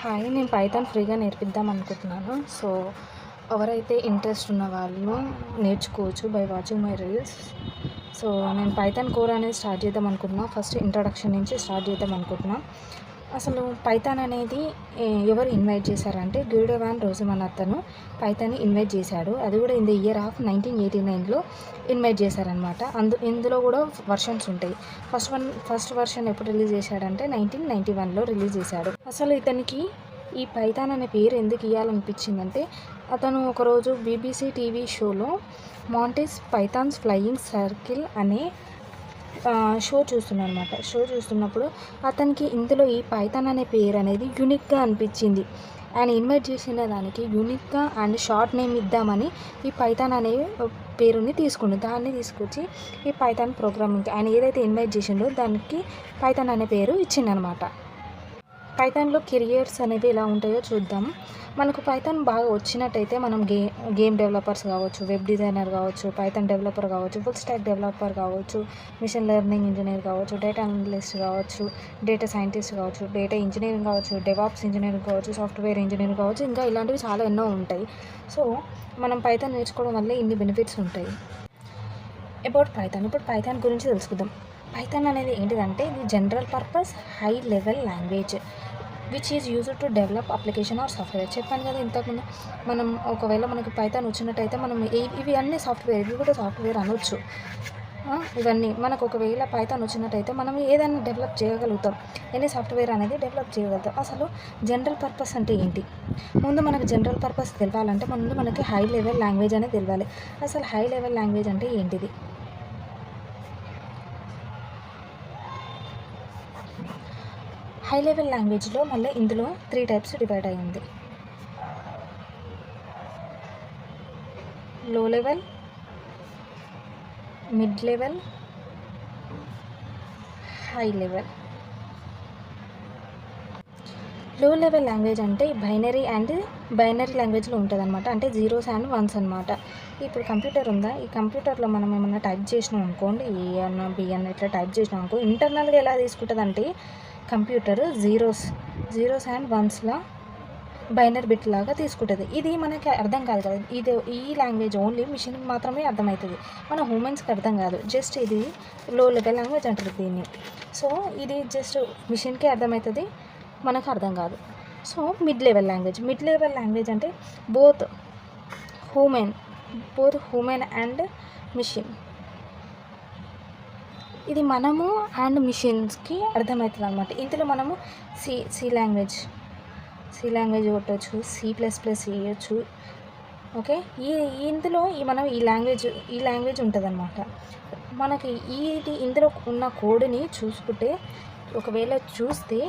Hi, నేను Python ఫ్రీగా నేర్పిద్దాం అనుకుంటున్నాను. సో ఎవరైతే ఇంట్రెస్ట్ ఉన్న వాళ్ళు నేర్చుకోవచ్చు by watching my reels. So నేను పైథాన్ కోర్ అనేది స్టార్ట్ చేద్దాం అనుకుంటున్నా. ఫస్ట్ ఇంట్రడక్షన్ నుంచి స్టార్ట్ చేద్దాం అనుకుంటున్నా. అసలు పైథాన్ అనేది ఎవరు ఇన్వైట్ చేశారంటే గిల్డో వాన్ రోజమన్ అతను పైథాన్ని ఇన్వైట్ చేశాడు. అది కూడా ఇన్ ద ఇయర్ ఆఫ్ 1989లో ఇన్వైట్ చేశారనమాట. ఇందులో కూడా వర్షన్స్ ఉంటాయి. ఫస్ట్ వర్షన్ ఎప్పుడు రిలీజ్ చేశాడంటే 1991లో రిలీజ్ చేశాడు. అసలు ఇతనికి ఈ పైథాన్ అనే పేరు ఎందుకు ఇవ్వాలనిపించిందంటే అతను ఒకరోజు BBC టీవీ షోలో మాంటీస్ పైథాన్స్ ఫ్లయింగ్ సర్కిల్ అనే షో చూస్తున్నమాట. షో చూస్తున్నప్పుడు అతనికి ఇందులో ఈ పైథాన్ అనే పేరు అనేది యూనిక్గా అనిపించింది. ఆయన ఇన్వైట్ చేసిన దానికి యూనిక్గా అండ్ షార్ట్ నేమ్ ఇద్దామని ఈ పైథాన్ అనే పేరుని తీసుకుండు. దాన్ని తీసుకొచ్చి ఈ పైథాన్ ప్రోగ్రామింగ్ ఆయన ఏదైతే ఇన్వైట్ చేసిండో దానికి పైథాన్ అనే పేరు ఇచ్చిందనమాట. పైథాన్లో కెరియర్స్ అనేవి ఎలా ఉంటాయో చూద్దాం. మనకు పైథాన్ బాగా వచ్చినట్టయితే మనం గేమ్ డెవలపర్స్ కావచ్చు, వెబ్ డిజైనర్ కావచ్చు, పైథాన్ డెవలపర్ కావచ్చు, ఫుల్ స్టాక్ డెవలపర్ కావచ్చు, మిషన్ లెర్నింగ్ ఇంజనీర్ కావచ్చు, డేటా అనలిస్ట్ కావచ్చు, డేటా సైంటిస్ట్ కావచ్చు, డేటా ఇంజనీరింగ్ కావచ్చు, డెవాప్స్ ఇంజనీరింగ్ కావచ్చు, సాఫ్ట్వేర్ ఇంజనీరింగ్ కావచ్చు, ఇంకా ఇలాంటివి చాలా ఎన్నో ఉంటాయి. సో మనం పైథాన్ నేర్చుకోవడం వల్ల ఇన్ని బెనిఫిట్స్ ఉంటాయి. అబౌట్ పైథాన్, ఇప్పుడు పైథాన్ గురించి తెలుసుకుందాం. పైథాన్ అనేది ఏంటిదంటే ఇది general purpose high level language which is used to develop application or software. చెప్పాను కదా ఇంతకుముందు. మనం ఒకవేళ మనకు పైథాన్ వచ్చినట్టయితే మనం ఇవి అన్నీ సాఫ్ట్వేర్, ఇవి కూడా సాఫ్ట్వేర్ అనొచ్చు. ఇవన్నీ మనకు ఒకవేళ పైథాన్ వచ్చినట్టయితే మనం ఏదైనా డెవలప్ చేయగలుగుతాం, ఎనీ సాఫ్ట్వేర్ అనేది డెవలప్ చేయగలుగుతాం. అసలు జనరల్ పర్పస్ అంటే ఏంటి? ముందు మనకు జనరల్ పర్పస్ తెలవాలంటే ముందు మనకి హై లెవెల్ లాంగ్వేజ్ అనేది తెలవాలి. అసలు హై లెవెల్ లాంగ్వేజ్ అంటే ఏంటిది? హై లెవెల్ లాంగ్వేజ్లో మళ్ళీ ఇందులో 3 టైప్స్ డివైడ్ అయ్యింది. లో level, mid level, high level. లో లెవెల్ లాంగ్వేజ్ అంటే బైనరీ లాంగ్వేజ్లో ఉంటుంది అనమాట. అంటే జీరోస్ అండ్ వన్స్ అనమాట. ఇప్పుడు కంప్యూటర్ ఉందా, ఈ కంప్యూటర్లో మనం ఏమన్నా టైప్ చేసినాం అనుకోండి, ఏ అన్న బి అన్న ఇట్లా టైప్ చేసినాం అనుకో, ఇంటర్నల్గా ఎలా తీసుకుంటుంది అంటే కంప్యూటర్ జీరోస్ అండ్ వన్స్లా బైనరీ బిట్ లాగా తీసుకుంటుంది. ఇది మనకి అర్థం కాదు కదా. ఈ లాంగ్వేజ్ ఓన్లీ మిషన్కి మాత్రమే అర్థమవుతుంది, మన హ్యూమన్స్కి అర్థం కాదు. జస్ట్ ఇది లో లెవెల్ లాంగ్వేజ్ అంటారు దీన్ని. సో ఇది జస్ట్ మిషన్కే అర్థమవుతుంది, మనకు అర్థం కాదు. సో మిడ్ లెవెల్ లాంగ్వేజ్ అంటే బోత్ హ్యూమన్ అండ్ మిషన్. ఇది మనము అండ్ మిషన్స్కి అర్థమవుతుంది అనమాట. ఇందులో మనము సి లాంగ్వేజ్ కొట్టవచ్చు, C++ చేయొచ్చు. ఓకే, ఇందులో మనం ఈ లాంగ్వేజ్ ఉంటుంది అనమాట. మనకి ఇందులో ఉన్న కోడ్ని ఒకవేళ చూస్తే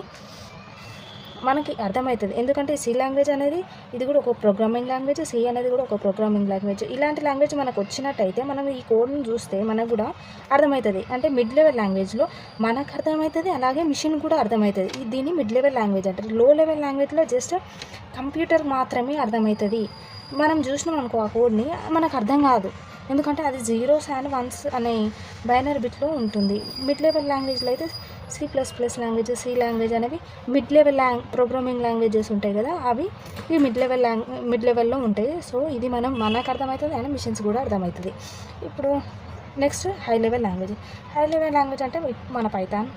మనకి అర్థమవుతుంది. ఎందుకంటే సి లాంగ్వేజ్ అనేది ఇది కూడా ఒక ప్రోగ్రామింగ్ లాంగ్వేజ్, సి అనేది కూడా ఒక ప్రోగ్రామింగ్ లాంగ్వేజ్. ఇలాంటి లాంగ్వేజ్ మనకు వచ్చినట్టయితే మనం ఈ కోడ్ని చూస్తే మనకు కూడా అర్థమవుతుంది. అంటే మిడ్ లెవెల్ లాంగ్వేజ్లో మనకు అర్థమవుతుంది, అలాగే మిషన్ కూడా అర్థమవుతుంది. దీన్ని మిడ్ లెవెల్ లాంగ్వేజ్ అంటారు. లో లెవెల్ లాంగ్వేజ్లో జస్ట్ కంప్యూటర్ మాత్రమే అర్థమవుతుంది. మనం చూసినాం అనుకో ఆ కోడ్ని, మనకు అర్థం కాదు, ఎందుకంటే అది జీరోస్ అండ్ వన్స్ అనే బైనరీ బిట్లో ఉంటుంది. మిడ్ లెవెల్ లాంగ్వేజ్లో అయితే C++ లాంగ్వేజ్, సి లాంగ్వేజ్ అనేవి మిడ్ లెవెల్ ప్రోగ్రామింగ్ లాంగ్వేజెస్ ఉంటాయి కదా, అవి ఈ మిడ్ లెవెల్లో ఉంటాయి. సో ఇది మనకు అర్థమవుతుంది అండ్ మిషన్స్ కూడా అర్థమవుతుంది. ఇప్పుడు నెక్స్ట్ హై లెవెల్ లాంగ్వేజ్ అంటే మన పైథాన్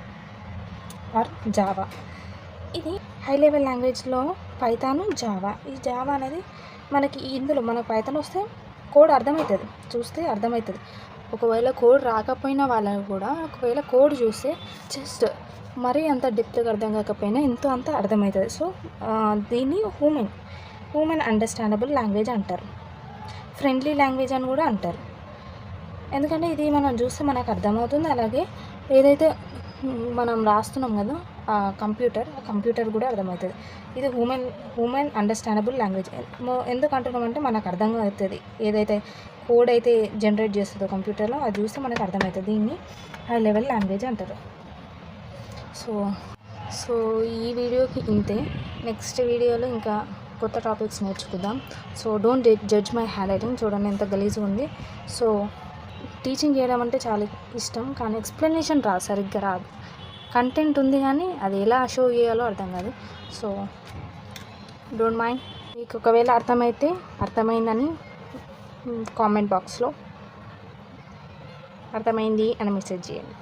ఆర్ జావా. ఇది హై లెవెల్ లాంగ్వేజ్లో పైథాన్, జావా. ఈ జావా అనేది మనకి ఇందులో మన పైథాన్ వస్తే కోడ్ అర్థమవుతుంది, చూస్తే అర్థమవుతుంది. ఒకవేళ కోడ్ రాకపోయినా వాళ్ళని కూడా ఒకవేళ కోడ్ చూస్తే జస్ట్ మరీ అంత డెప్త్గా అర్థం కాకపోయినా ఎంతో అంత అర్థమవుతుంది. సో దీన్ని హ్యూమన్ అండర్స్టాండబుల్ లాంగ్వేజ్ అంటారు, ఫ్రెండ్లీ లాంగ్వేజ్ అని కూడా అంటారు. ఎందుకంటే ఇది మనం చూస్తే మనకు అర్థమవుతుంది, అలాగే ఏదైతే మనం రాస్తున్నాం కదా కంప్యూటర్ కూడా అర్థమవుతుంది. ఇది హ్యూమన్ అండర్స్టాండబుల్ లాంగ్వేజ్. ఎందుకు అంటున్నామంటే మనకు అర్థం అవుతుంది, ఏదైతే కోడ్ అయితే జనరేట్ చేస్తుందో కంప్యూటర్లో అది చూస్తే మనకు అర్థమవుతుంది. దీన్ని హై లెవెల్ లాంగ్వేజ్ అంటారు. సో ఈ వీడియోకి ఇంతే. నెక్స్ట్ వీడియోలో ఇంకా కొత్త టాపిక్స్ నేర్చుకుందాం. So don't judge my hand writing. చూడండి ఎంత గలీజ్గా ఉంది. సో టీచింగ్ చేయడం అంటే చాలా ఇష్టం, కానీ ఎక్స్ప్లెనేషన్ సరిగ్గా రాదు. కంటెంట్ ఉంది కానీ అది ఎలా షో చేయాలో అర్థం కాదు. So don't mind. మీకు ఒకవేళ అర్థమైందని కామెంట్ బాక్స్లో అర్థమైంది అని మెసేజ్ చేయండి.